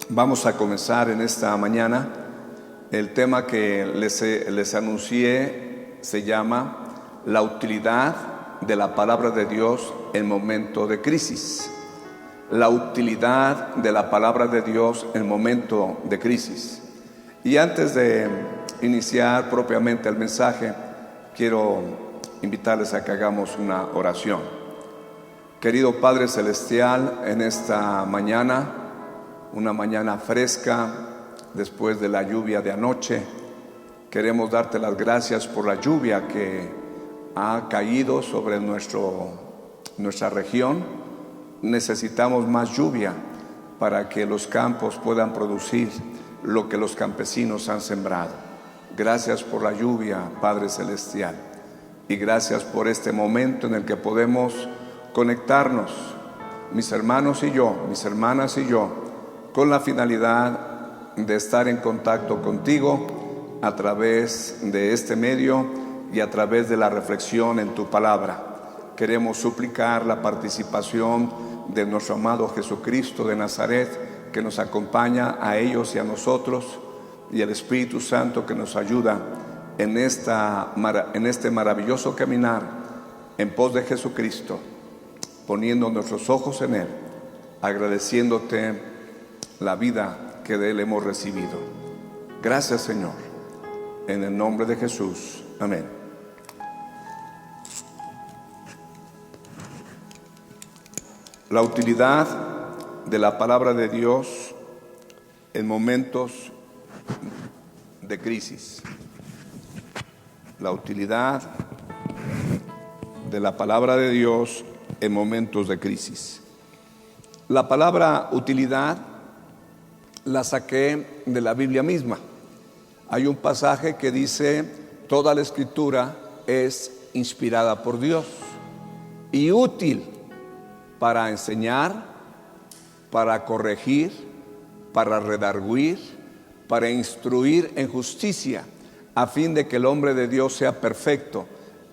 Vamos a comenzar en esta mañana. El tema que les anuncié se llama la utilidad de la palabra de Dios en momento de crisis. La utilidad de la palabra de Dios en momento de crisis. Y antes de iniciar propiamente el mensaje, quiero invitarles a que hagamos una oración. Querido Padre Celestial, en esta mañana, una mañana fresca, después de la lluvia de anoche, queremos darte las gracias por la lluvia que ha caído sobre nuestra región. Necesitamos más lluvia para que los campos puedan producir lo que los campesinos han sembrado. Gracias por la lluvia, Padre Celestial, y gracias por este momento en el que podemos conectarnos, mis hermanos y yo, mis hermanas y yo, con la finalidad de estar en contacto contigo a través de este medio y a través de la reflexión en tu palabra. Queremos suplicar la participación de nuestro amado Jesucristo de Nazaret, que nos acompaña a ellos y a nosotros, y el Espíritu Santo que nos ayuda en este maravilloso caminar en pos de Jesucristo, poniendo nuestros ojos en Él, agradeciéndote la vida que de Él hemos recibido. Gracias, Señor, en el nombre de Jesús. Amén. La utilidad de la palabra de Dios en momentos de crisis. La utilidad de la palabra de Dios en momentos de crisis. La palabra utilidad la saqué de la Biblia misma. Hay un pasaje que dice: toda la escritura es inspirada por Dios y útil para enseñar, para corregir, para redarguir, para instruir en justicia, a fin de que el hombre de Dios sea perfecto,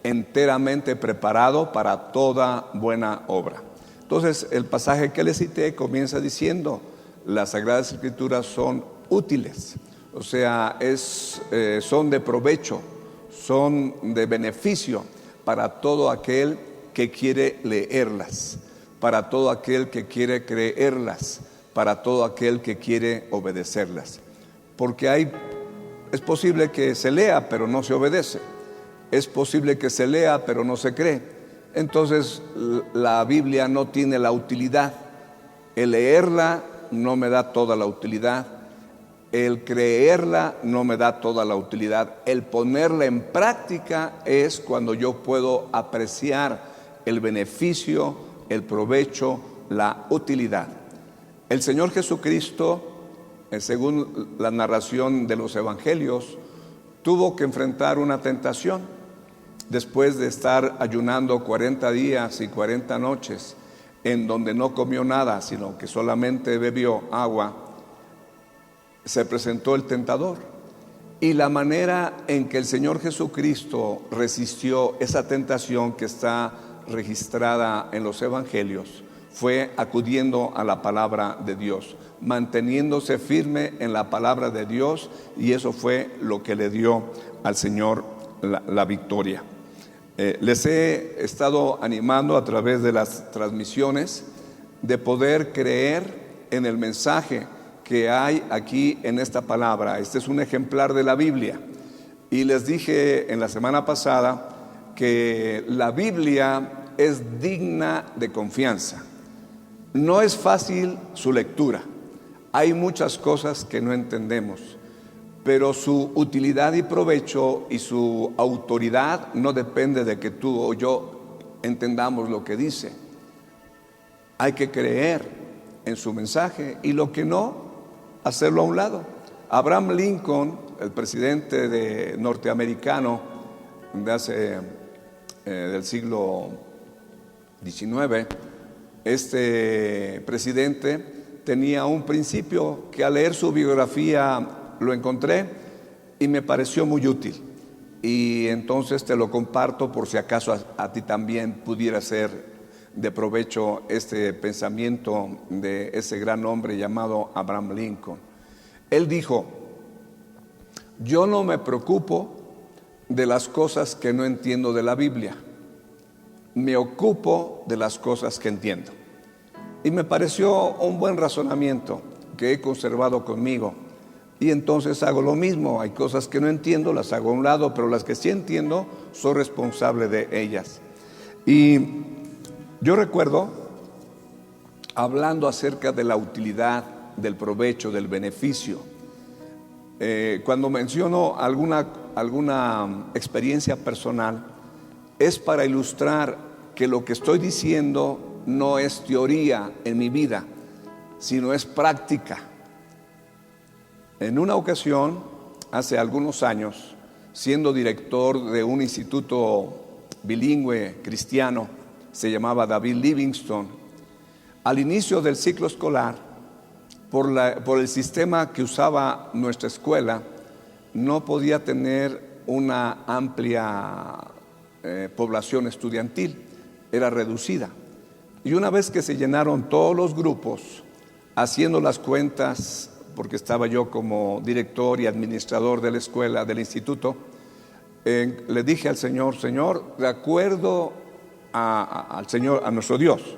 enteramente preparado para toda buena obra. Entonces, el pasaje que les cité comienza diciendo: las Sagradas Escrituras son útiles, o sea, son de provecho, son de beneficio para todo aquel que quiere leerlas, para todo aquel que quiere creerlas, para todo aquel que quiere obedecerlas. Porque es posible que se lea pero no se obedece, es posible que se lea pero no se cree. Entonces la Biblia no tiene la utilidad. El leerla no me da toda la utilidad, el creerla no me da toda la utilidad, el ponerla en práctica es cuando yo puedo apreciar el beneficio, el provecho, la utilidad. El Señor Jesucristo, según la narración de los evangelios, tuvo que enfrentar una tentación. Después de estar ayunando 40 días y 40 noches, en donde no comió nada, sino que solamente bebió agua, se presentó el tentador. Y la manera en que el Señor Jesucristo resistió esa tentación que está registrada en los evangelios fue acudiendo a la palabra de Dios, manteniéndose firme en la palabra de Dios, y eso fue lo que le dio al Señor la victoria. Les he estado animando a través de las transmisiones de poder creer en el mensaje que hay aquí en esta palabra. Este es un ejemplar de la Biblia, y les dije en la semana pasada que la Biblia es digna de confianza. No es fácil su lectura, hay muchas cosas que no entendemos, pero su utilidad y provecho y su autoridad no depende de que tú o yo entendamos lo que dice. Hay que creer en su mensaje, y lo que no, hacerlo a un lado. Abraham Lincoln, el presidente norteamericano del siglo XIX, este presidente tenía un principio que al leer su biografía lo encontré y me pareció muy útil, y entonces te lo comparto por si acaso a ti también pudiera ser de provecho este pensamiento de ese gran hombre llamado Abraham Lincoln. Él dijo: yo no me preocupo de las cosas que no entiendo de la Biblia, me ocupo de las cosas que entiendo. Y me pareció un buen razonamiento que he conservado conmigo. Y entonces hago lo mismo. Hay cosas que no entiendo, las hago a un lado, pero las que sí entiendo, soy responsable de ellas. Y yo recuerdo, hablando acerca de la utilidad, del provecho, del beneficio, cuando menciono alguna experiencia personal, es para ilustrar que lo que estoy diciendo no es teoría en mi vida, sino es práctica. En una ocasión, hace algunos años, siendo director de un instituto bilingüe cristiano, se llamaba David Livingstone, al inicio del ciclo escolar, por el sistema que usaba nuestra escuela, no podía tener una amplia población estudiantil, era reducida. Y una vez que se llenaron todos los grupos, haciendo las cuentas, porque estaba yo como director y administrador de la escuela, del instituto, le dije al Señor: Señor, de acuerdo a nuestro Dios,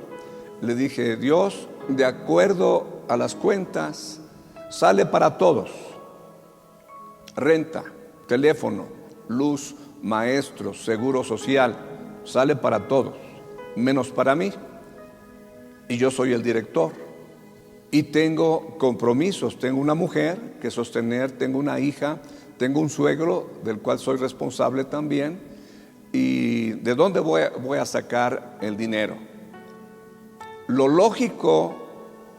le dije: Dios, de acuerdo a las cuentas, sale para todos, renta, teléfono, luz, maestros, seguro social, sale para todos, menos para mí, y yo soy el director. Y tengo compromisos, tengo una mujer que sostener, tengo una hija, tengo un suegro del cual soy responsable también. ¿Y de dónde voy a sacar el dinero? Lo lógico,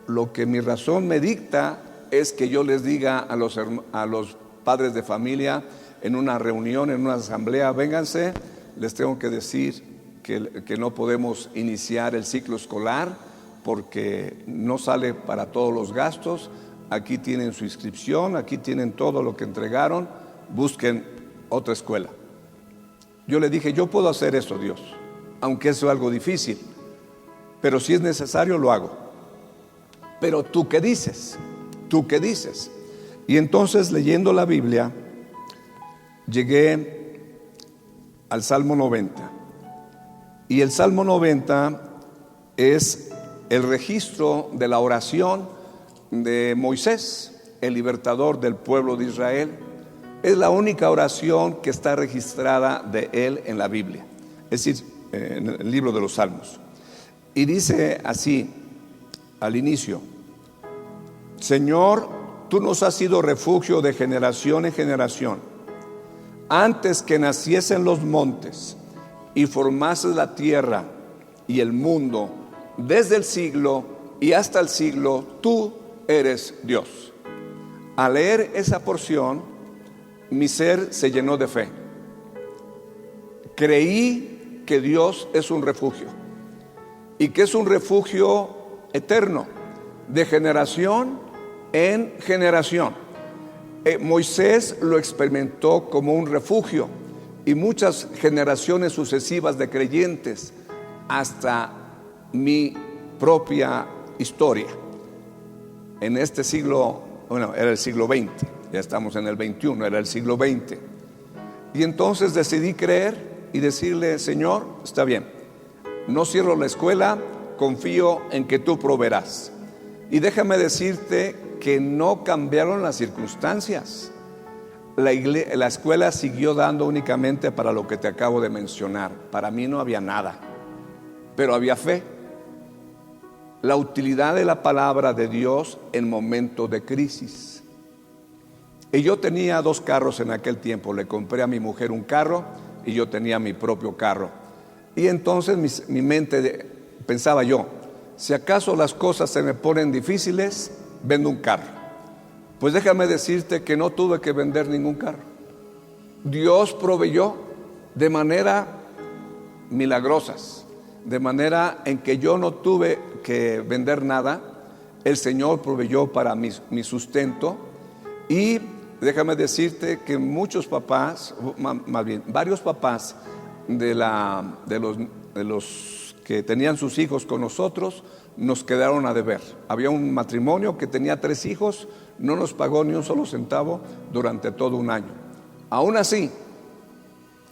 lo que mi razón me dicta, es que yo les diga a los padres de familia en una reunión, en una asamblea: vénganse, les tengo que decir que no podemos iniciar el ciclo escolar porque no sale para todos los gastos. Aquí tienen su inscripción, aquí tienen todo lo que entregaron, busquen otra escuela. Yo le dije: yo puedo hacer eso, Dios, aunque eso es algo difícil, pero si es necesario lo hago. Pero ¿tú qué dices? ¿Tú qué dices? Y entonces, leyendo la Biblia, llegué al Salmo 90. Y el Salmo 90 es el registro de la oración de Moisés, el libertador del pueblo de Israel. Es la única oración que está registrada de él en la Biblia, es decir, en el libro de los Salmos. Y dice así al inicio: Señor, tú nos has sido refugio de generación en generación. Antes que naciesen los montes y formases la tierra y el mundo, desde el siglo y hasta el siglo, tú eres Dios. Al leer esa porción, mi ser se llenó de fe. Creí que Dios es un refugio, y que es un refugio eterno, de generación en generación. Moisés lo experimentó como un refugio, y muchas generaciones sucesivas de creyentes, hasta mi propia historia. En este siglo, bueno, era el siglo XX, ya estamos en el XXI, era el siglo XX. Y entonces decidí creer y decirle: Señor, está bien, no cierro la escuela, confío en que tú proveerás. Y déjame decirte que no cambiaron las circunstancias. La escuela siguió dando únicamente para lo que te acabo de mencionar. Para mí no había nada, pero había fe. La utilidad de la palabra de Dios en momentos de crisis. Y yo tenía 2 carros en aquel tiempo. Le compré a mi mujer un carro y yo tenía mi propio carro. Y entonces mi mente pensaba yo: si acaso las cosas se me ponen difíciles, vendo un carro. Pues déjame decirte que no tuve que vender ningún carro. Dios proveyó de manera milagrosas, de manera en que yo no tuve que vender nada. El Señor proveyó para mi sustento. Y déjame decirte que muchos papás, más bien varios papás de los que tenían sus hijos con nosotros, nos quedaron a deber. Había un matrimonio que tenía 3 hijos, no nos pagó ni un solo centavo durante todo un año. Aún así,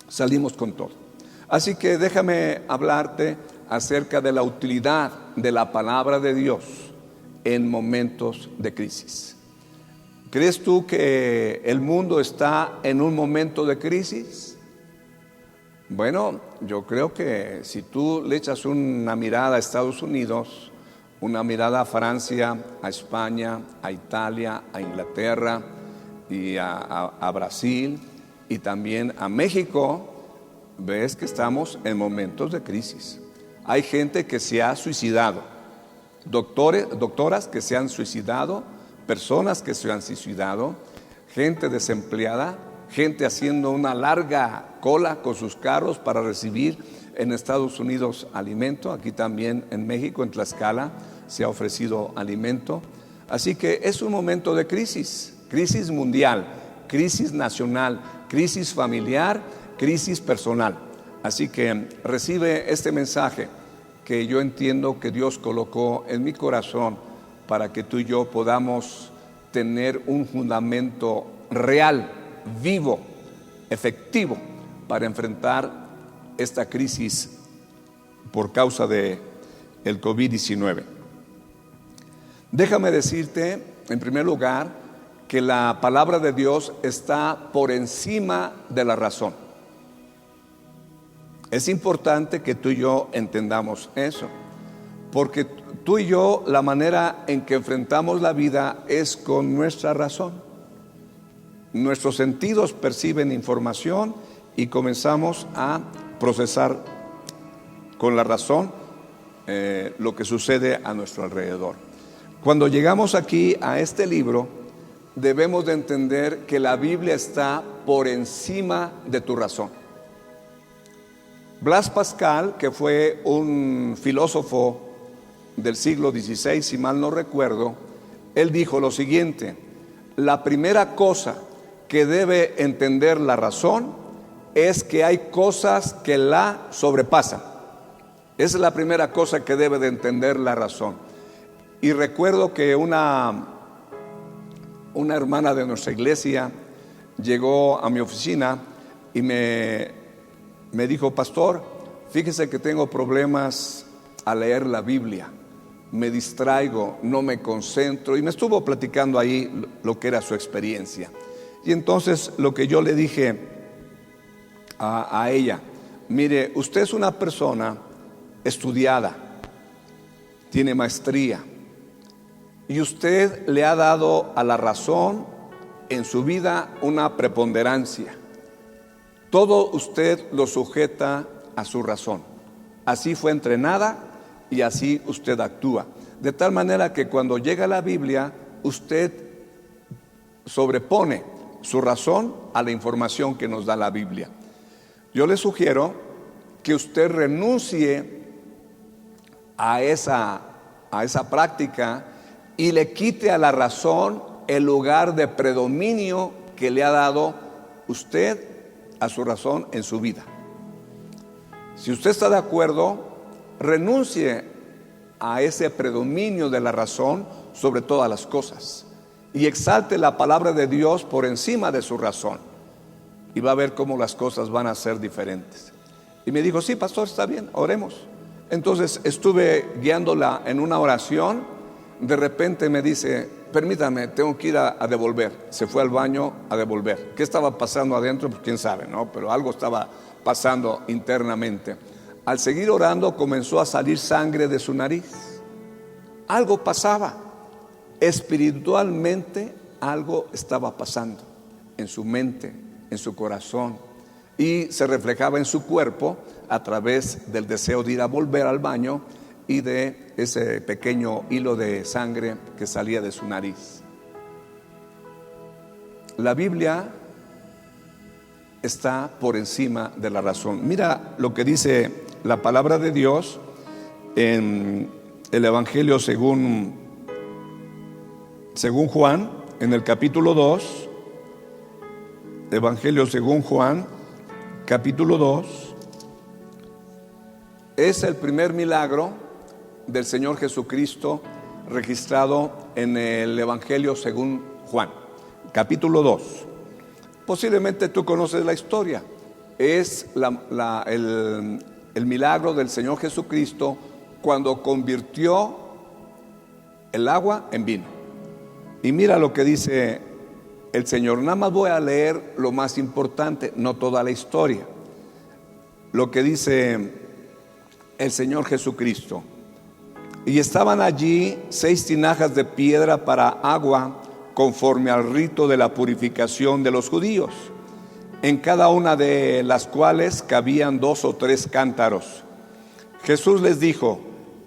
salimos con todo. Así que déjame hablarte acerca de la utilidad de la palabra de Dios en momentos de crisis. ¿Crees tú que el mundo está en un momento de crisis? Bueno, yo creo que si tú le echas una mirada a Estados Unidos, una mirada a Francia, a España, a Italia, a Inglaterra y a Brasil y también a México, ves que estamos en momentos de crisis. Hay gente que se ha suicidado, doctoras que se han suicidado, personas que se han suicidado, gente desempleada, gente haciendo una larga cola con sus carros para recibir en Estados Unidos alimento. Aquí también en México, en Tlaxcala, se ha ofrecido alimento. Así que es un momento de crisis, crisis mundial, crisis nacional, crisis familiar, crisis personal. Así que recibe este mensaje que yo entiendo que Dios colocó en mi corazón para que tú y yo podamos tener un fundamento real, vivo, efectivo para enfrentar esta crisis por causa de el COVID-19. Déjame decirte, en primer lugar, que la palabra de Dios está por encima de la razón. Es importante que tú y yo entendamos eso, porque tú y yo, la manera en que enfrentamos la vida es con nuestra razón. Nuestros sentidos perciben información y comenzamos a procesar con la razón lo que sucede a nuestro alrededor. Cuando llegamos aquí a este libro, debemos de entender que la Biblia está por encima de tu razón. Blas Pascal, que fue un filósofo del siglo XVI, si mal no recuerdo, él dijo lo siguiente: la primera cosa que debe entender la razón es que hay cosas que la sobrepasan. Esa es la primera cosa que debe de entender la razón. Y recuerdo que una hermana de nuestra iglesia llegó a mi oficina y me dijo: pastor, fíjese que tengo problemas al leer la Biblia, me distraigo, no me concentro, y me estuvo platicando ahí lo que era su experiencia. Y entonces lo que yo le dije a ella: mire, usted es una persona estudiada, tiene maestría, y usted le ha dado a la razón en su vida una preponderancia. Todo usted lo sujeta a su razón. Así fue entrenada y así usted actúa. De tal manera que cuando llega la Biblia, usted sobrepone su razón a la información que nos da la Biblia. Yo le sugiero que usted renuncie a esa práctica y le quite a la razón el lugar de predominio que le ha dado usted a su razón en su vida. Si usted está de acuerdo, renuncie a ese predominio de la razón sobre todas las cosas y exalte la palabra de Dios por encima de su razón, y va a ver cómo las cosas van a ser diferentes. Y me dijo: sí, pastor, está bien, oremos. Entonces estuve guiándola en una oración. De repente me dice: permítame, tengo que ir a devolver. Se fue al baño a devolver. ¿Qué estaba pasando adentro? Pues quién sabe, ¿no? Pero algo estaba pasando internamente. Al seguir orando, comenzó a salir sangre de su nariz. Algo pasaba. Espiritualmente algo estaba pasando en su mente, en su corazón, y se reflejaba en su cuerpo a través del deseo de ir a volver al baño y de ese pequeño hilo de sangre que salía de su nariz. La Biblia está por encima de la razón. Mira lo que dice la palabra de Dios en el Evangelio según Juan, en el capítulo 2. Evangelio según Juan, capítulo 2, es el primer milagro del Señor Jesucristo registrado en el Evangelio según Juan, capítulo 2. Posiblemente tú conoces la historia. Es el milagro del Señor Jesucristo cuando convirtió el agua en vino. Y mira lo que dice el Señor. Nada más voy a leer lo más importante, no toda la historia. Lo que dice el Señor Jesucristo. Y estaban allí 6 tinajas de piedra para agua, conforme al rito de la purificación de los judíos, en cada una de las cuales cabían 2 o 3 cántaros. Jesús les dijo: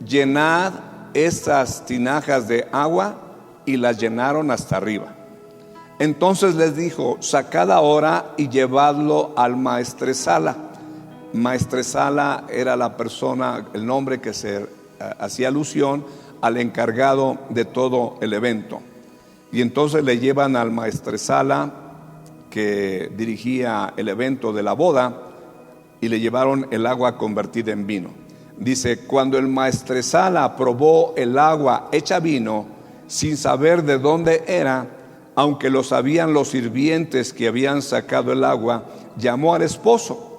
llenad estas tinajas de agua, y las llenaron hasta arriba. Entonces les dijo: sacad ahora y llevadlo al maestresala. Maestresala era la persona, el nombre que se hacía alusión al encargado de todo el evento. Y entonces le llevan al maestresala que dirigía el evento de la boda, y le llevaron el agua convertida en vino. Dice: cuando el maestresala probó el agua hecha vino, sin saber de dónde era, aunque lo sabían los sirvientes que habían sacado el agua, llamó al esposo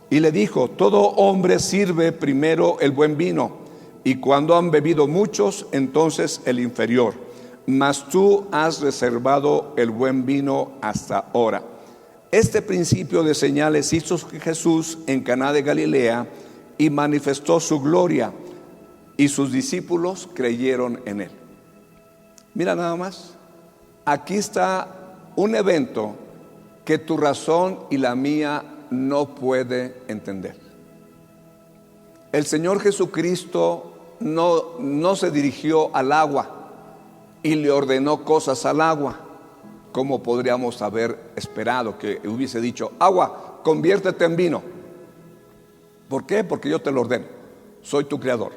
y le dijo: todo hombre sirve primero el buen vino, y cuando han bebido muchos, entonces el inferior, mas tú has reservado el buen vino hasta ahora. Este principio de señales hizo Jesús en Caná de Galilea, y manifestó su gloria, y sus discípulos creyeron en él. Mira nada más, aquí está un evento que tu razón y la mía no puede entender. El Señor Jesucristo no se dirigió al agua y le ordenó cosas al agua, como podríamos haber esperado que hubiese dicho: agua, conviértete en vino. ¿Por qué? Porque yo te lo ordeno, soy tu creador.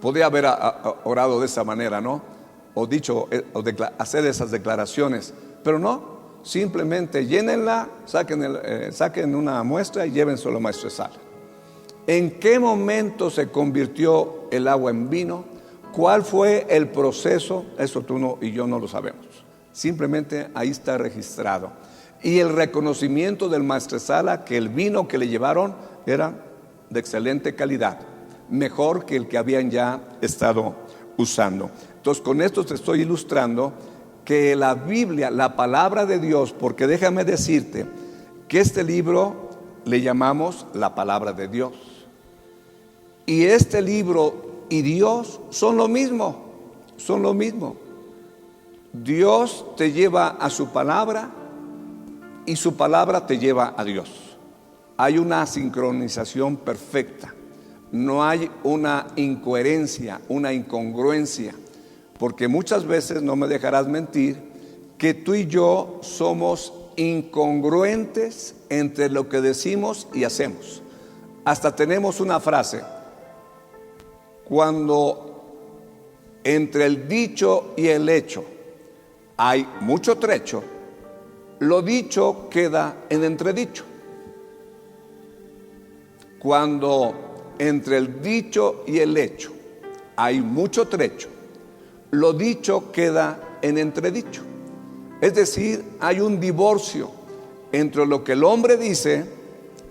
Podría haber orado de esa manera, ¿no? O dicho, hacer esas declaraciones, pero no, simplemente llénenla, saquen una muestra y llévenselo al maestresala. ¿En qué momento se convirtió el agua en vino? ¿Cuál fue el proceso? Eso tú y yo no lo sabemos. Simplemente ahí está registrado. Y el reconocimiento del maestresala que el vino que le llevaron era de excelente calidad, mejor que el que habían ya estado usando. Entonces, con esto te estoy ilustrando que la Biblia, la palabra de Dios, porque déjame decirte que este libro le llamamos la palabra de Dios. Y este libro y Dios son lo mismo, son lo mismo. Dios te lleva a su palabra y su palabra te lleva a Dios. Hay una sincronización perfecta, no hay una incoherencia, una incongruencia, porque muchas veces, no me dejarás mentir, que tú y yo somos incongruentes entre lo que decimos y hacemos. Hasta tenemos una frase: cuando entre el dicho y el hecho hay mucho trecho, lo dicho queda en entredicho. Cuando entre el dicho y el hecho hay mucho trecho, lo dicho queda en entredicho. Es decir, hay un divorcio entre lo que el hombre dice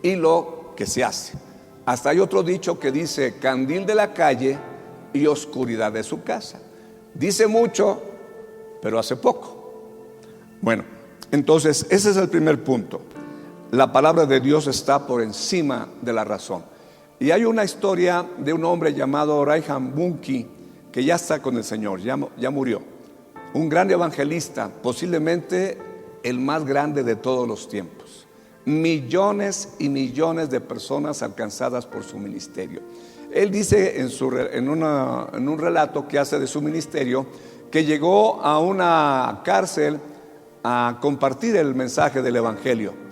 y lo que se hace. Hasta hay otro dicho que dice: candil de la calle y oscuridad de su casa. Dice mucho, pero hace poco. Bueno, entonces ese es el primer punto. La palabra de Dios está por encima de la razón. Y hay una historia de un hombre llamado Reinhard Bonnke, que ya está con el Señor, ya murió. Un gran evangelista, posiblemente el más grande de todos los tiempos. Millones y millones de personas alcanzadas por su ministerio. Él dice en un relato que hace de su ministerio, que llegó a una cárcel a compartir el mensaje del evangelio,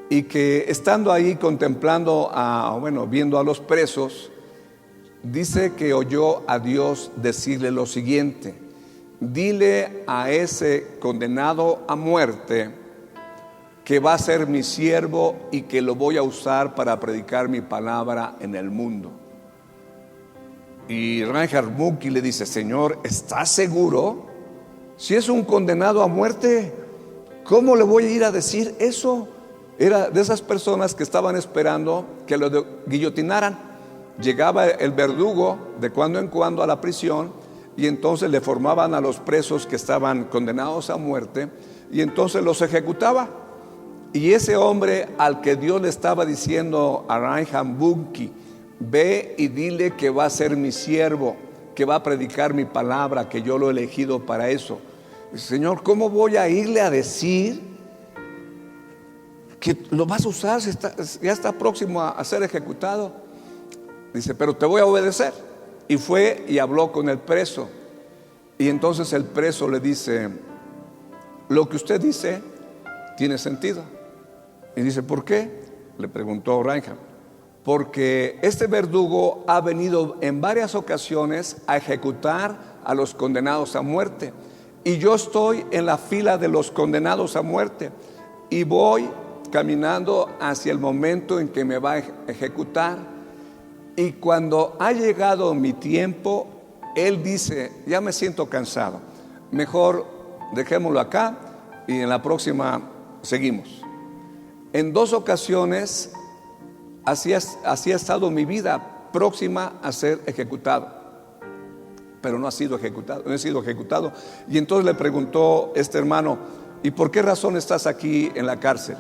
y que estando ahí contemplando, viendo a los presos, dice que oyó a Dios decirle lo siguiente: dile a ese condenado a muerte que va a ser mi siervo y que lo voy a usar para predicar mi palabra en el mundo. Y Reinhard Bonnke le dice: Señor, ¿estás seguro? Si es un condenado a muerte, ¿cómo le voy a ir a decir eso? Era de esas personas que estaban esperando que lo guillotinaran. Llegaba el verdugo de cuando en cuando a la prisión, y entonces le formaban a los presos que estaban condenados a muerte, y entonces los ejecutaba. Y ese hombre al que Dios le estaba diciendo a Reinhard Bonnke: ve y dile que va a ser mi siervo, que va a predicar mi palabra, que yo lo he elegido para eso. Dice: Señor, ¿cómo voy a irle a decir que lo vas a usar si ya está próximo a ser ejecutado? Dice: pero te voy a obedecer. Y fue y habló con el preso. Y entonces el preso le dice: lo que usted dice tiene sentido. Y dice: ¿por qué? Le preguntó Reinhard. Porque este verdugo ha venido en varias ocasiones a ejecutar a los condenados a muerte, y yo estoy en la fila de los condenados a muerte, y voy caminando hacia el momento en que me va a ejecutar. Y cuando ha llegado mi tiempo, él dice: ya me siento cansado, mejor dejémoslo acá y en la próxima seguimos. En 2 ocasiones así ha estado mi vida, próxima a ser ejecutado, pero no he sido ejecutado. Y entonces le preguntó este hermano: ¿y por qué razón estás aquí en la cárcel?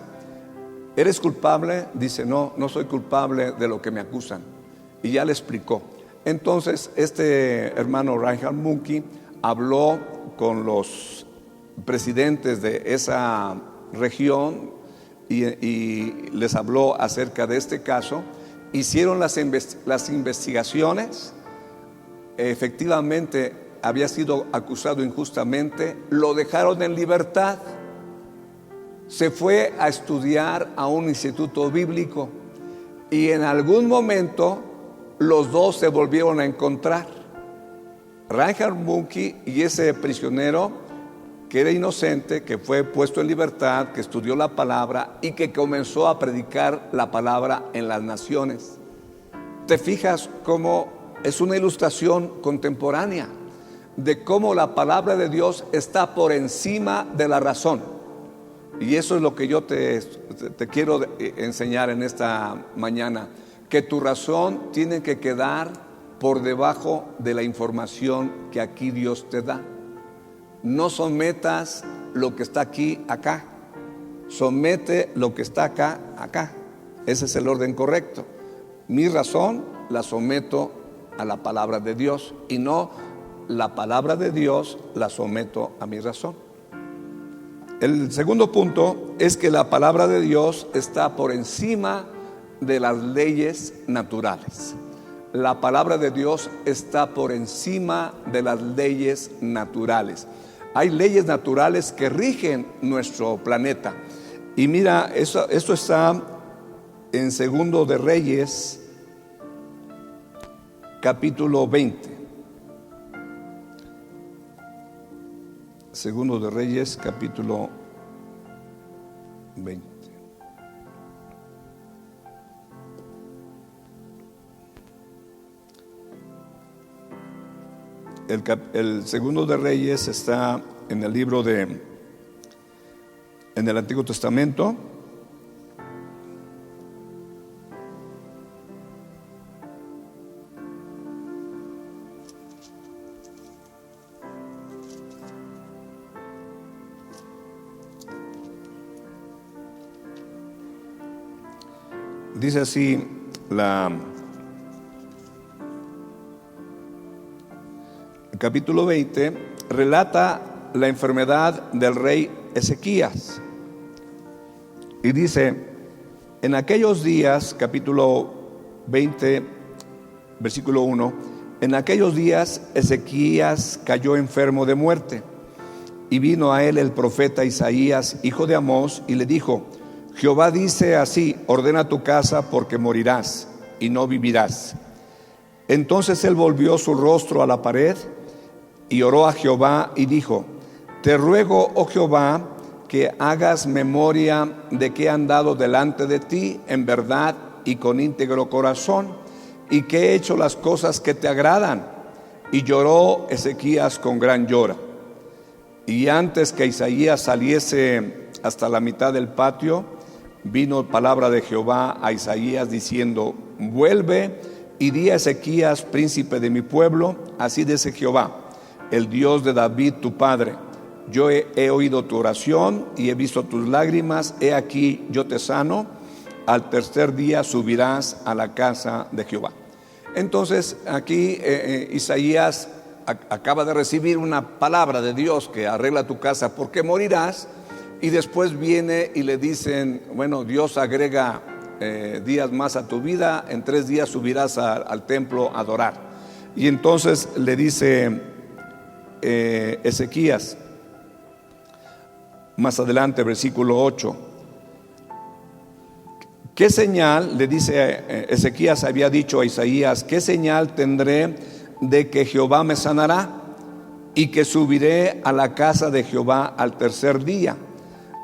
¿Eres culpable? Dice: no soy culpable de lo que me acusan. Y ya le explicó. Entonces este hermano Reinhard Bonnke habló con los presidentes de esa región y les habló acerca de este caso. Hicieron las investigaciones. Efectivamente había sido acusado injustamente. Lo dejaron en libertad. Se fue a estudiar a un instituto bíblico, y en algún momento los dos se volvieron a encontrar, Reinhard Bonnke y ese prisionero que era inocente, que fue puesto en libertad, que estudió la palabra y que comenzó a predicar la palabra en las naciones. ¿Te fijas cómo es una ilustración contemporánea de cómo la palabra de Dios está por encima de la razón? Y eso es lo que yo te quiero enseñar en esta mañana, que tu razón tiene que quedar por debajo de la información que aquí Dios te da. No sometas lo que está aquí acá, somete lo que está acá acá. Ese es el orden correcto. Mi razón la someto a la palabra de Dios, y no la palabra de Dios la someto a mi razón. El segundo punto es que la palabra de Dios está por encima de las leyes naturales. La palabra de Dios está por encima de las leyes naturales. Hay leyes naturales que rigen nuestro planeta. Y mira, esto está en Segundo de Reyes, capítulo 20. Segundo de Reyes, capítulo 20. El Segundo de Reyes está en el libro en el Antiguo Testamento. Dice así el capítulo 20, relata la enfermedad del rey Ezequías. Y dice: en aquellos días, capítulo 20, versículo 1, en aquellos días Ezequías cayó enfermo de muerte, y vino a él el profeta Isaías, hijo de Amós, y le dijo: Jehová dice así: ordena tu casa, porque morirás y no vivirás. Entonces él volvió su rostro a la pared y oró a Jehová y dijo: te ruego, oh Jehová, que hagas memoria de que he andado delante de ti en verdad y con íntegro corazón, y que he hecho las cosas que te agradan. Y lloró Ezequías con gran llora. Y antes que Isaías saliese hasta la mitad del patio, vino palabra de Jehová a Isaías diciendo: vuelve y di a Ezequías, príncipe de mi pueblo, así dice Jehová, el Dios de David tu padre: yo he oído tu oración y he visto tus lágrimas, he aquí yo te sano, al tercer día subirás a la casa de Jehová. Entonces aquí Isaías acaba de recibir una palabra de Dios que arregla tu casa porque morirás, y después viene y le dicen: bueno, Dios agrega días más a tu vida, en 3 días subirás al templo a adorar. Y entonces le dice Ezequías, más adelante, versículo 8, ¿qué señal, le dice Ezequías, había dicho a Isaías, qué señal tendré de que Jehová me sanará y que subiré a la casa de Jehová al tercer día?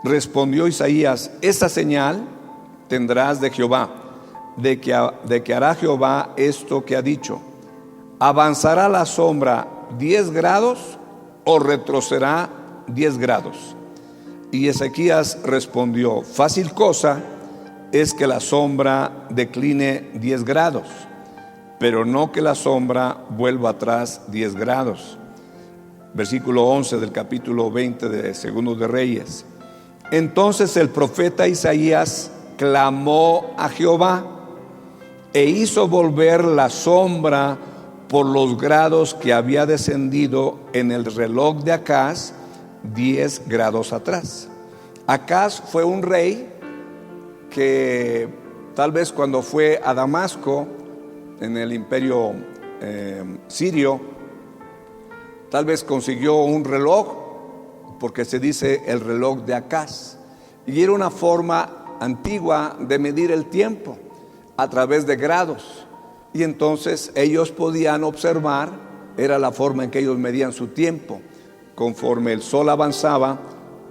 Respondió Isaías: esta señal tendrás de Jehová, de que hará Jehová esto que ha dicho: ¿avanzará la sombra 10 grados o retrocederá 10 grados? Y Ezequías respondió: fácil cosa es que la sombra decline 10 grados, pero no que la sombra vuelva atrás 10 grados. Versículo 11 del capítulo 20 de Segundo de Reyes. Entonces el profeta Isaías clamó a Jehová e hizo volver la sombra por los grados que había descendido en el reloj de Acaz 10 grados atrás. Acaz fue un rey que tal vez cuando fue a Damasco en el imperio sirio, tal vez consiguió un reloj, porque se dice el reloj de Acaz, y era una forma antigua de medir el tiempo a través de grados, y entonces ellos podían observar, era la forma en que ellos medían su tiempo. Conforme el sol avanzaba,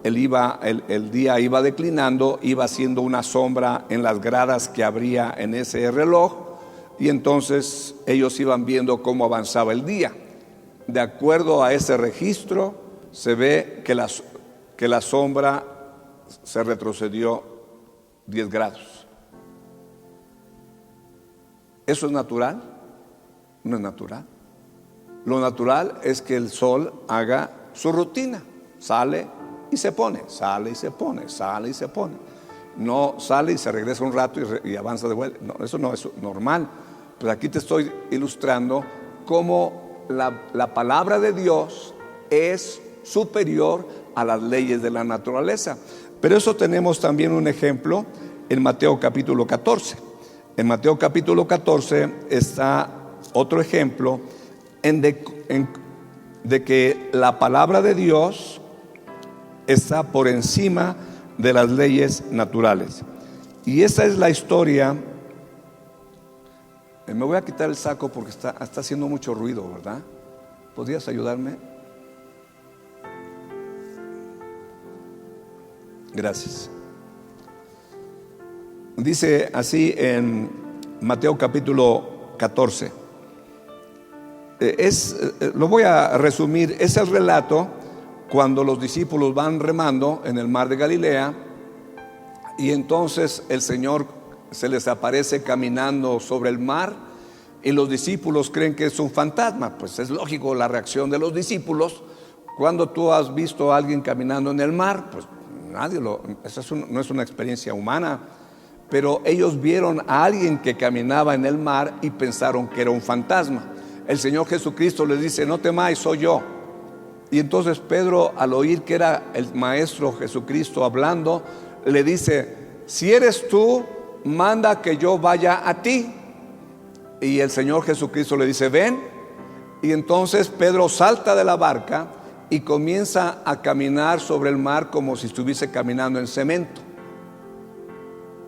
el día iba declinando, iba haciendo una sombra en las gradas que habría en ese reloj, y entonces ellos iban viendo cómo avanzaba el día. De acuerdo a ese registro, se ve que la sombra se retrocedió 10 grados. ¿Eso es natural? No es natural. Lo natural es que el sol haga su rutina: sale y se pone, sale y se pone, sale y se pone. No sale y se regresa un rato y avanza de vuelta. No, eso no es normal. Pero aquí te estoy ilustrando cómo la palabra de Dios es superior a las leyes de la naturaleza. Pero eso tenemos también un ejemplo en Mateo capítulo 14. En Mateo capítulo 14 está otro ejemplo de que la palabra de Dios está por encima de las leyes naturales. Y esa es la historia. Me voy a quitar el saco porque está haciendo mucho ruido, ¿verdad? ¿Podrías ayudarme? Gracias. Dice así en Mateo capítulo 14. Lo voy a resumir. Es el relato cuando los discípulos van remando en el mar de Galilea, y entonces el Señor se les aparece caminando sobre el mar, y los discípulos creen que es un fantasma. Pues es lógico la reacción de los discípulos. Cuando tú has visto a alguien caminando en el mar, pues nadie no es una experiencia humana, pero ellos vieron a alguien que caminaba en el mar y pensaron que era un fantasma. El Señor Jesucristo les dice: no temáis, soy yo. Y entonces Pedro, al oír que era el Maestro Jesucristo hablando, le dice: si eres tú, manda que yo vaya a ti. Y el Señor Jesucristo le dice: ven. Y entonces Pedro salta de la barca y comienza a caminar sobre el mar como si estuviese caminando en cemento.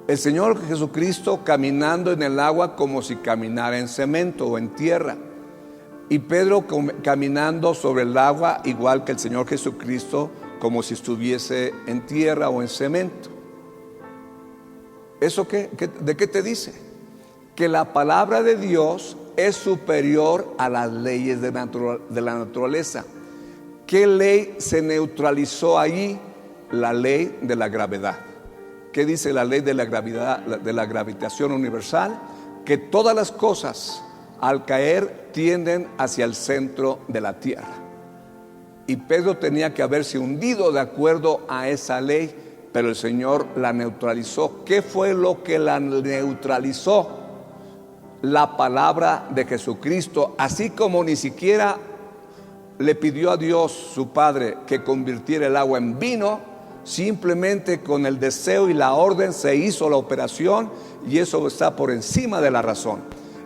El Señor Jesucristo caminando en el agua como si caminara en cemento o en tierra, y Pedro caminando sobre el agua igual que el Señor Jesucristo, como si estuviese en tierra o en cemento. ¿Eso de qué te dice? que la palabra de Dios es superior a las leyes de la naturaleza. ¿Qué ley se neutralizó allí? La ley de la gravedad. ¿Qué dice la ley de la gravedad, de la gravitación universal? Que todas las cosas al caer tienden hacia el centro de la tierra. Y Pedro tenía que haberse hundido de acuerdo a esa ley, pero el Señor la neutralizó. ¿Qué fue lo que la neutralizó? La palabra de Jesucristo. Así como ni siquiera le pidió a Dios, su Padre, que convirtiera el agua en vino, simplemente con el deseo y la orden se hizo la operación, y eso está por encima de la razón.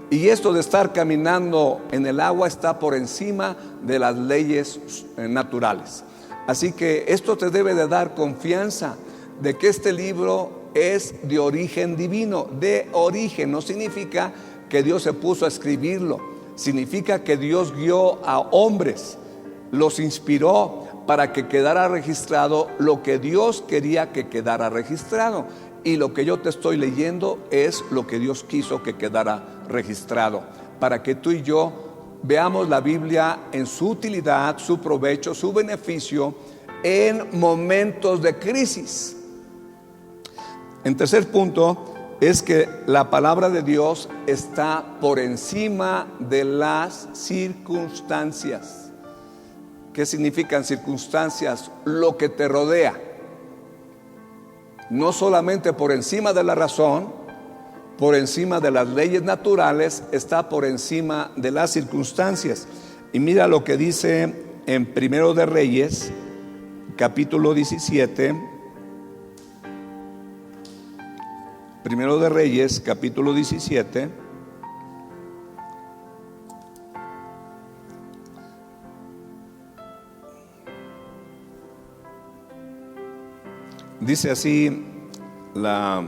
Y esto de estar caminando en el agua está por encima de las leyes naturales. Así que esto te debe de dar confianza de que este libro es de origen divino. De origen no significa que Dios se puso a escribirlo, significa que Dios guió a hombres, los inspiró para que quedara registrado lo que Dios quería que quedara registrado. Y lo que yo te estoy leyendo es lo que Dios quiso que quedara registrado, para que tú y yo veamos la Biblia en su utilidad, su provecho, su beneficio en momentos de crisis. En tercer punto es que la palabra de Dios está por encima de las circunstancias. ¿Qué significan circunstancias? Lo que te rodea. No solamente por encima de la razón, por encima de las leyes naturales, está por encima de las circunstancias. Y mira lo que dice en Primero de Reyes, capítulo 17. Primero de Reyes, capítulo 17. Dice así la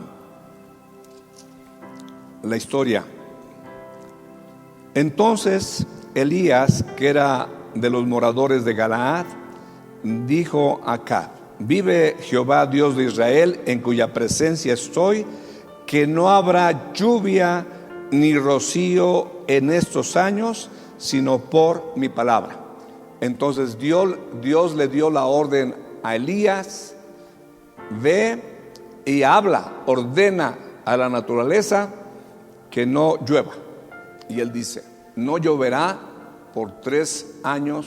historia. Entonces Elías, que era de los moradores de Galaad, dijo a Acab: vive Jehová Dios de Israel, en cuya presencia estoy, que no habrá lluvia ni rocío en estos años, sino por mi palabra. Entonces Dios le dio la orden a Elías: ve y habla, ordena a la naturaleza que no llueva. Y él dice: no lloverá por 3 años,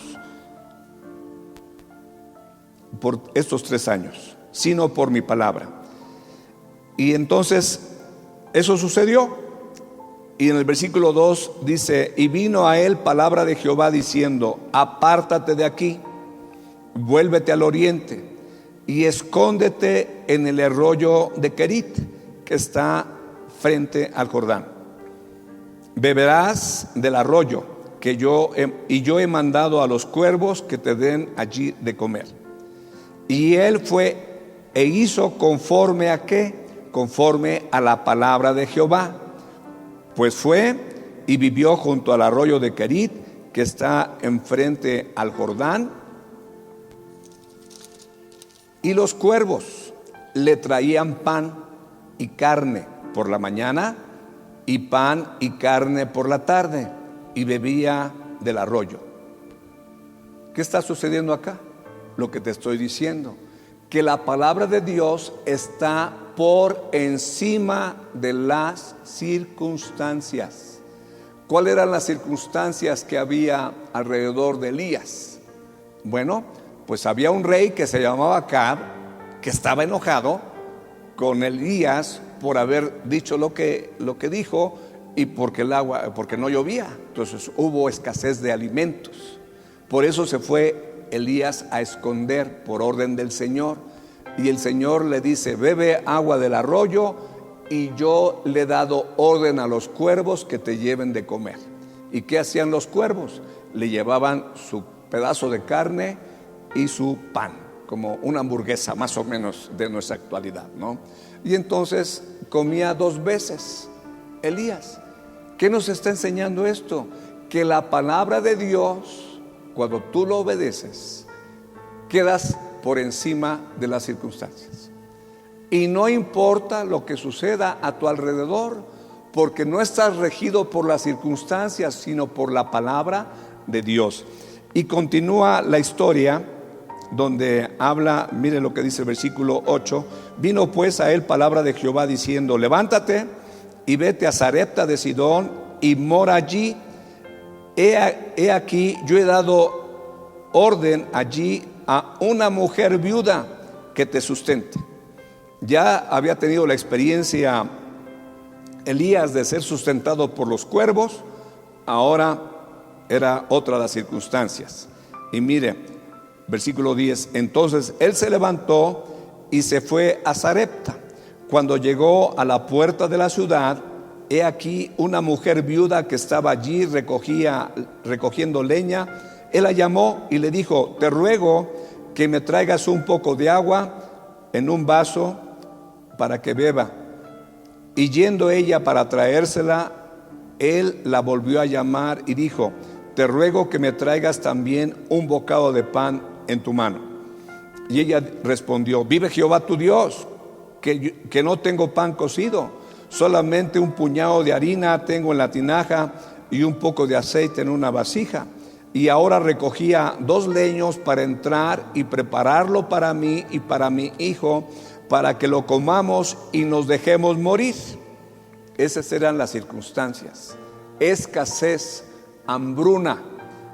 por estos 3 años, sino por mi palabra. Y entonces eso sucedió. Y en el versículo 2 dice: y vino a él palabra de Jehová diciendo: apártate de aquí, vuélvete al oriente y escóndete en el arroyo de Querit, que está frente al Jordán. Beberás del arroyo que yo he mandado a los cuervos que te den allí de comer. Y él fue e hizo conforme a ¿qué? Conforme a la palabra de Jehová. Pues fue y vivió junto al arroyo de Querit, que está enfrente al Jordán. Y los cuervos le traían pan y carne por la mañana, y pan y carne por la tarde, y bebía del arroyo. ¿Qué está sucediendo acá? Lo que te estoy diciendo, que la palabra de Dios está por encima de las circunstancias. ¿Cuáles eran las circunstancias que había alrededor de Elías? Bueno, pues había un rey que se llamaba Acab, que estaba enojado con Elías por haber dicho lo que dijo, y porque no llovía. Entonces hubo escasez de alimentos. Por eso se fue Elías a esconder por orden del Señor. Y el Señor le dice: bebe agua del arroyo, y yo le he dado orden a los cuervos que te lleven de comer. ¿Y qué hacían los cuervos? Le llevaban su pedazo de carne y su pan, como una hamburguesa más o menos de nuestra actualidad, ¿no? Y entonces comía 2 veces Elías. ¿Qué nos está enseñando esto? Que la palabra de Dios, cuando tú lo obedeces, quedas por encima de las circunstancias. Y no importa lo que suceda a tu alrededor, porque no estás regido por las circunstancias, sino por la palabra de Dios. Y continúa la historia donde habla, mire lo que dice el versículo 8: vino pues a él palabra de Jehová diciendo: levántate y vete a Sarepta de Sidón y mora allí. He aquí, yo he dado orden allí a una mujer viuda que te sustente. Ya había tenido la experiencia Elías de ser sustentado por los cuervos, ahora era otra de las circunstancias. Y mire, versículo 10: entonces él se levantó y se fue a Sarepta. Cuando llegó a la puerta de la ciudad, he aquí una mujer viuda que estaba allí recogiendo leña. Él la llamó y le dijo: te ruego que me traigas un poco de agua en un vaso para que beba. Y yendo ella para traérsela, él la volvió a llamar y dijo: te ruego que me traigas también un bocado de pan en tu mano. Y ella respondió: vive Jehová tu Dios, que no tengo pan cocido, solamente un puñado de harina tengo en la tinaja y un poco de aceite en una vasija. Y ahora recogía 2 leños para entrar y prepararlo para mí y para mi hijo, para que lo comamos y nos dejemos morir. Esas eran las circunstancias: escasez, hambruna.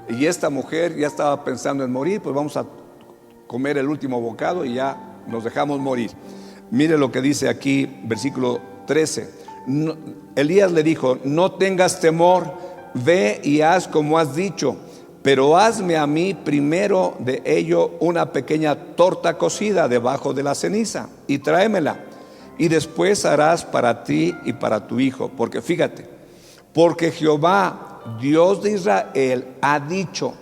Y esta mujer ya estaba pensando en morir, pues vamos a comer el último bocado y ya nos dejamos morir. Mire lo que dice aquí, versículo 13. Elías le dijo: no tengas temor, ve y haz como has dicho, pero hazme a mí primero de ello una pequeña torta cocida debajo de la ceniza y tráemela, y después harás para ti y para tu hijo. Porque fíjate, porque Jehová, Dios de Israel, ha dicho: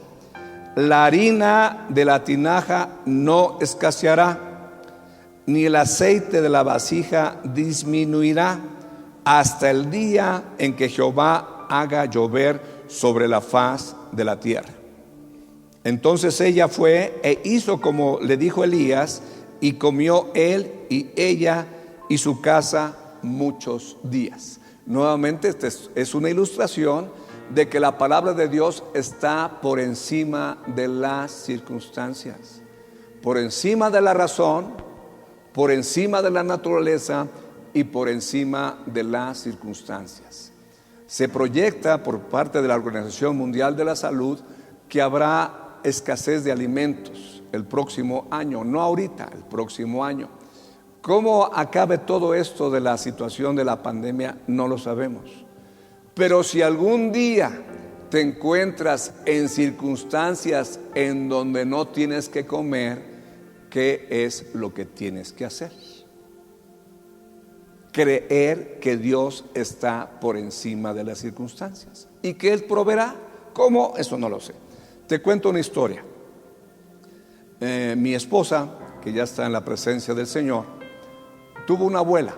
la harina de la tinaja no escaseará, ni el aceite de la vasija disminuirá, hasta el día en que Jehová haga llover sobre la faz de la tierra. Entonces ella fue e hizo como le dijo Elías, y comió él y ella y su casa muchos días. Nuevamente, esta es una ilustración de que la palabra de Dios está por encima de las circunstancias, por encima de la razón, por encima de la naturaleza y por encima de las circunstancias. Se proyecta por parte de la Organización Mundial de la Salud que habrá escasez de alimentos el próximo año, no ahorita, el próximo año. ¿Cómo acabe todo esto de la situación de la pandemia? No lo sabemos. Pero si algún día te encuentras en circunstancias en donde no tienes que comer, ¿qué es lo que tienes que hacer? Creer que Dios está por encima de las circunstancias y que Él proveerá. ¿Cómo? Eso no lo sé. Te cuento una historia. Mi esposa, que ya está en la presencia del Señor, tuvo una abuela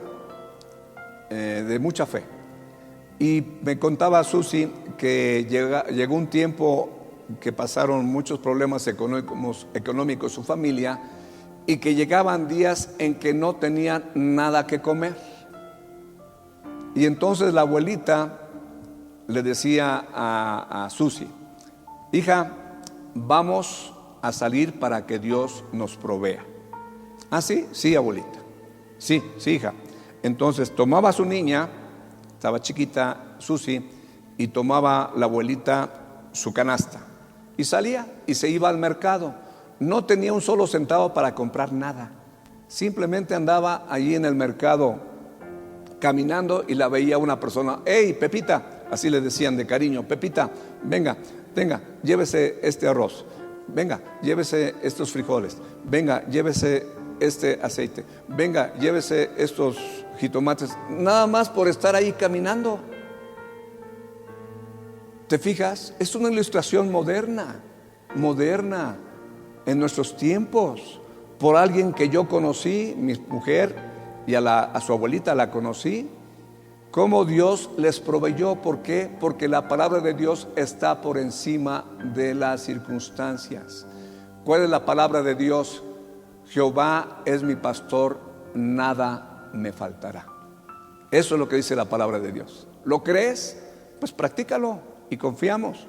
de mucha fe. Y me contaba Susi que llegó un tiempo que pasaron muchos problemas económicos su familia, y que llegaban días en que no tenían nada que comer. Y entonces la abuelita le decía a Susi: hija, vamos a salir para que Dios nos provea. ¿Ah, sí? Sí, abuelita. Sí, hija. Entonces tomaba a su niña, estaba chiquita Susi, y tomaba la abuelita su canasta y salía y se iba al mercado. No tenía un solo centavo para comprar nada. Simplemente andaba allí en el mercado caminando y la veía una persona: hey, Pepita, así le decían de cariño, Pepita, venga, llévese este arroz, venga, llévese estos frijoles, venga, llévese este aceite, venga, llévese estos jitomates, nada más por estar ahí caminando. ¿Te fijas? Es una ilustración moderna en nuestros tiempos, por alguien que yo conocí, mi mujer, y a su abuelita la conocí. Cómo Dios les proveyó. ¿Por qué? Porque la palabra de Dios está por encima de las circunstancias. ¿Cuál es la palabra de Dios? Jehová es mi pastor, nada me faltará. Eso es lo que dice la palabra de Dios. ¿Lo crees? Pues practícalo y confiamos.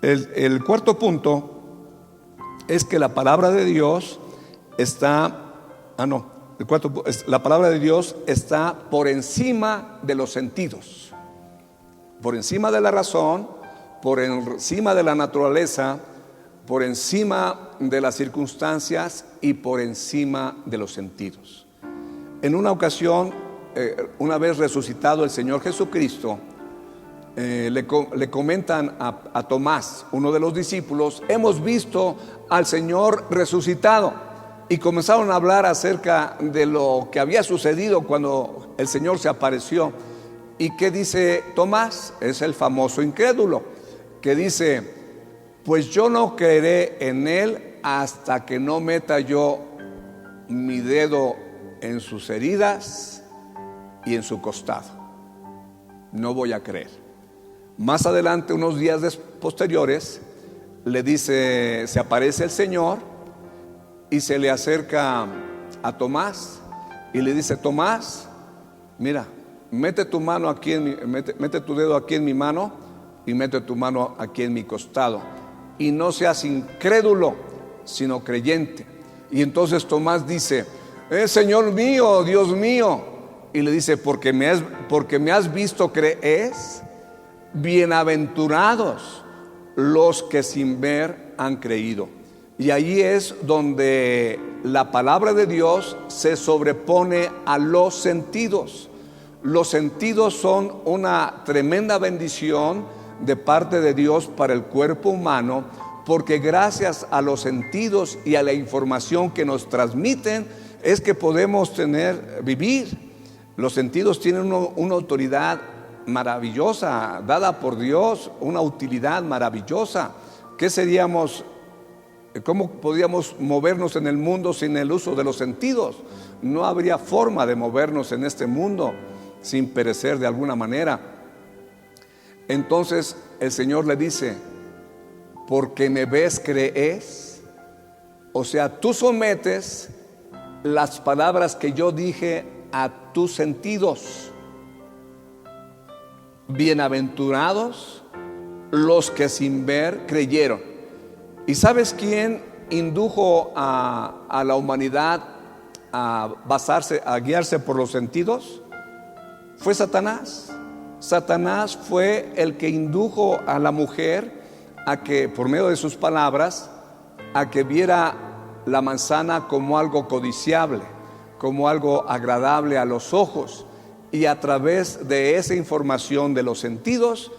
El cuarto punto es que la palabra de Dios está, la palabra de Dios está por encima de los sentidos, por encima de la razón, por encima de la naturaleza, por encima de las circunstancias y por encima de los sentidos. En una ocasión, una vez resucitado el Señor Jesucristo, le comentan a Tomás, uno de los discípulos: hemos visto al Señor resucitado. Y comenzaron a hablar acerca de lo que había sucedido cuando el Señor se apareció. ¿Y qué dice Tomás? Es el famoso incrédulo, que dice: pues yo no creeré en Él hasta que no meta yo mi dedo en sus heridas y en su costado. No voy a creer. Más adelante, unos días posteriores, le dice, se aparece el Señor y se le acerca a Tomás y le dice: Tomás, mira, mete tu mano aquí mete tu dedo aquí en mi mano y mete tu mano aquí en mi costado, y no seas incrédulo, sino creyente. Y entonces Tomás dice: Señor mío, Dios mío. Y le dice: porque me has visto, ¿crees? Bienaventurados los que sin ver han creído. Y ahí es donde la palabra de Dios se sobrepone a los sentidos. Los sentidos son una tremenda bendición de parte de Dios para el cuerpo humano, porque gracias a los sentidos y a la información que nos transmiten es que podemos vivir. Los sentidos tienen una autoridad maravillosa, dada por Dios, una utilidad maravillosa. ¿Cómo podríamos movernos en el mundo sin el uso de los sentidos? No habría forma de movernos en este mundo sin perecer de alguna manera. Entonces el Señor le dice: porque me ves, crees. O sea, tú sometes las palabras que yo dije a tus sentidos. Bienaventurados los que sin ver creyeron. ¿Y sabes quién indujo a la humanidad a guiarse por los sentidos? Fue Satanás. Satanás fue el que indujo a la mujer a que, por medio de sus palabras, a que viera la manzana como algo codiciable, como algo agradable a los ojos. Y a través de esa información de los sentidos,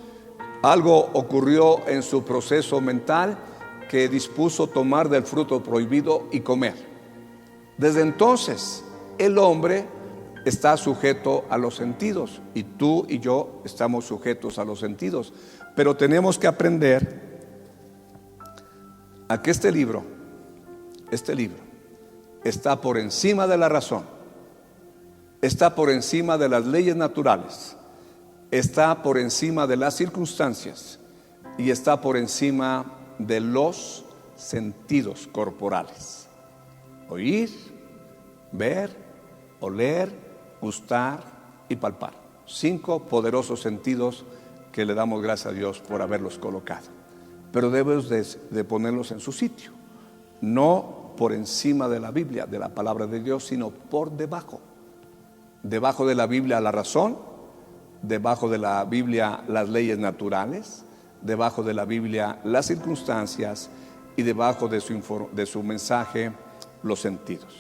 algo ocurrió en su proceso mental que dispuso tomar del fruto prohibido y comer. Desde entonces, el hombre está sujeto a los sentidos, y tú y yo estamos sujetos a los sentidos. Pero tenemos que aprender a que este libro está por encima de la razón, está por encima de las leyes naturales, está por encima de las circunstancias y está por encima de los sentidos corporales: oír, ver, oler, gustar y palpar. 5 poderosos sentidos que le damos gracias a Dios por haberlos colocado. Pero debes de ponerlos en su sitio, no por encima de la Biblia, de la palabra de Dios, sino por debajo. Debajo de la Biblia la razón, debajo de la Biblia las leyes naturales, debajo de la Biblia las circunstancias y debajo de su mensaje los sentidos.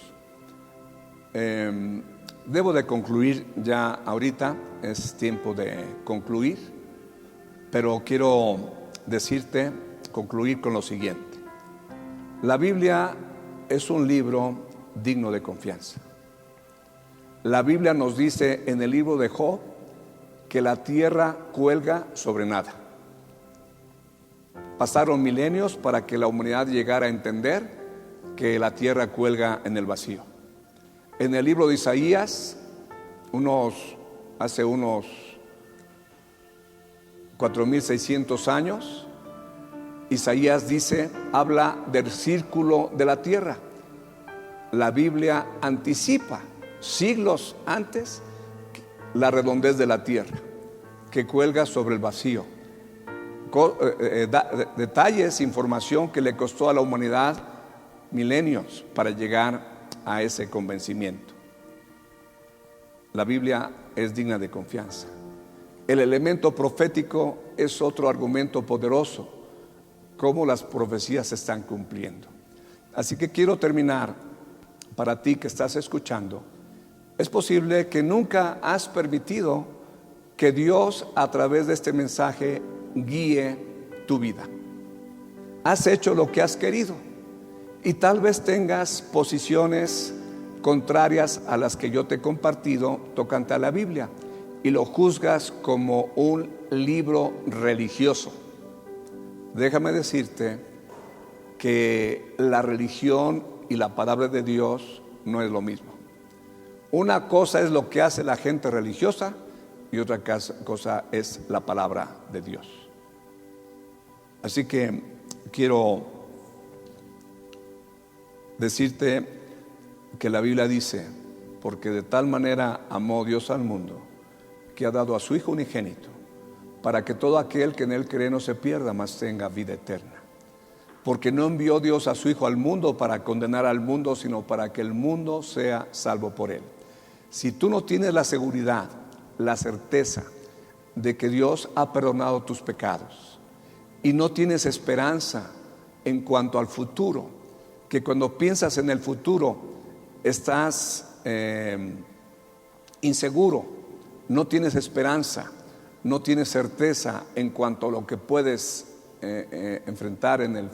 Debo de concluir ya ahorita, es tiempo de concluir, pero quiero concluir con lo siguiente. La Biblia es un libro digno de confianza. La Biblia nos dice en el libro de Job que la tierra cuelga sobre nada. Pasaron milenios para que la humanidad llegara a entender que la tierra cuelga en el vacío. En el libro de Isaías, hace unos 4600 años, Isaías habla del círculo de la tierra. La Biblia anticipa siglos antes la redondez de la tierra. que cuelga sobre el vacío. Detalles, información que le costó a la humanidad milenios para llegar a ese convencimiento. La Biblia es digna de confianza. El elemento profético es otro argumento poderoso, cómo las profecías se están cumpliendo. Así que quiero terminar para ti que estás escuchando. Es posible que nunca has permitido que Dios a través de este mensaje guíe tu vida. Has hecho lo que has querido y tal vez tengas posiciones contrarias a las que yo te he compartido tocante a la Biblia y lo juzgas como un libro religioso. Déjame decirte que la religión y la palabra de Dios no es lo mismo. Una cosa es lo que hace la gente religiosa y otra cosa es la palabra de Dios. Así que quiero decirte que la Biblia dice: porque de tal manera amó Dios al mundo, que ha dado a su Hijo unigénito, para que todo aquel que en él cree no se pierda, mas tenga vida eterna. Porque no envió Dios a su Hijo al mundo para condenar al mundo, sino para que el mundo sea salvo por él. Si tú no tienes la seguridad, la certeza de que Dios ha perdonado tus pecados y no tienes esperanza en cuanto al futuro, que cuando piensas en el futuro estás inseguro, no tienes esperanza, no tienes certeza en cuanto a lo que puedes enfrentar en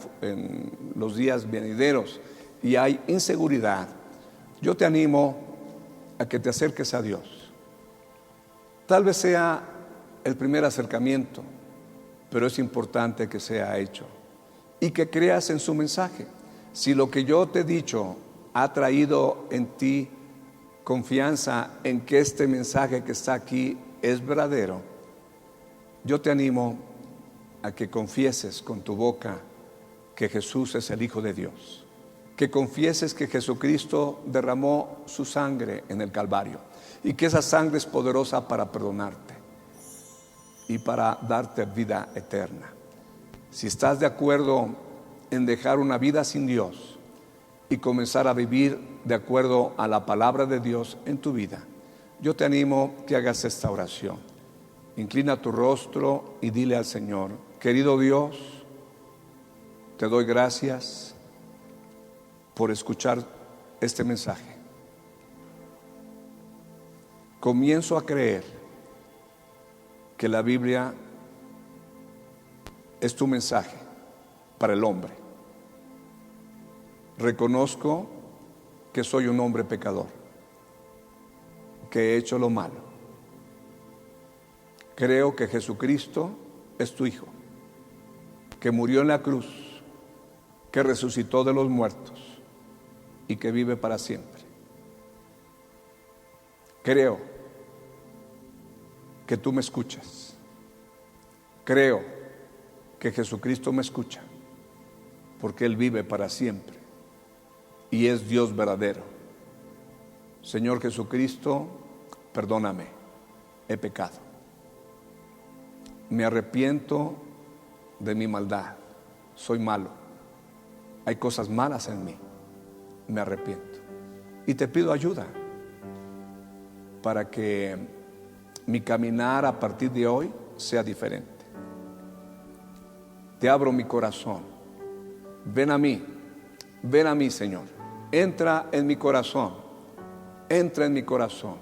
los días venideros y hay inseguridad, yo te animo a que te acerques a Dios. Tal vez sea el primer acercamiento, pero es importante que sea hecho y que creas en su mensaje. Si lo que yo te he dicho ha traído en ti confianza en que este mensaje que está aquí es verdadero, yo te animo a que confieses con tu boca que Jesús es el Hijo de Dios, que confieses que Jesucristo derramó su sangre en el Calvario y que esa sangre es poderosa para perdonarte y para darte vida eterna. Si estás de acuerdo en dejar una vida sin Dios y comenzar a vivir de acuerdo a la palabra de Dios en tu vida, yo te animo que hagas esta oración. Inclina tu rostro y dile al Señor: querido Dios, te doy gracias por escuchar este mensaje. Comienzo a creer que la Biblia es tu mensaje para el hombre. Reconozco que soy un hombre pecador, que he hecho lo malo. Creo que Jesucristo es tu Hijo, que murió en la cruz, que resucitó de los muertos y que vive para siempre. Creo que tú me escuchas. Creo que Jesucristo me escucha, porque Él vive para siempre y es Dios verdadero. Señor Jesucristo, perdóname, he pecado. Me arrepiento de mi maldad. Soy malo. Hay cosas malas en mí. Me arrepiento. Y te pido ayuda para que mi caminar a partir de hoy sea diferente. Te abro mi corazón. Ven a mí, Señor. Entra en mi corazón. Entra en mi corazón.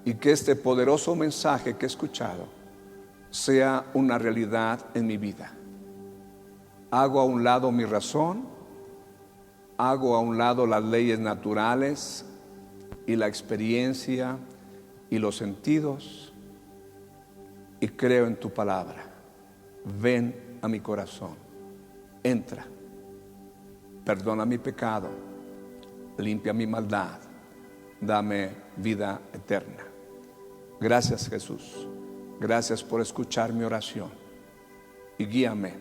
Y que este poderoso mensaje que he escuchado sea una realidad en mi vida. Hago a un lado mi razón, hago a un lado las leyes naturales y la experiencia y los sentidos y creo en tu palabra. Ven a mi corazón, entra, perdona mi pecado, limpia mi maldad, dame vida eterna. Gracias, Jesús. Gracias por escuchar mi oración y guíame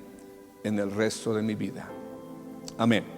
en el resto de mi vida. Amén.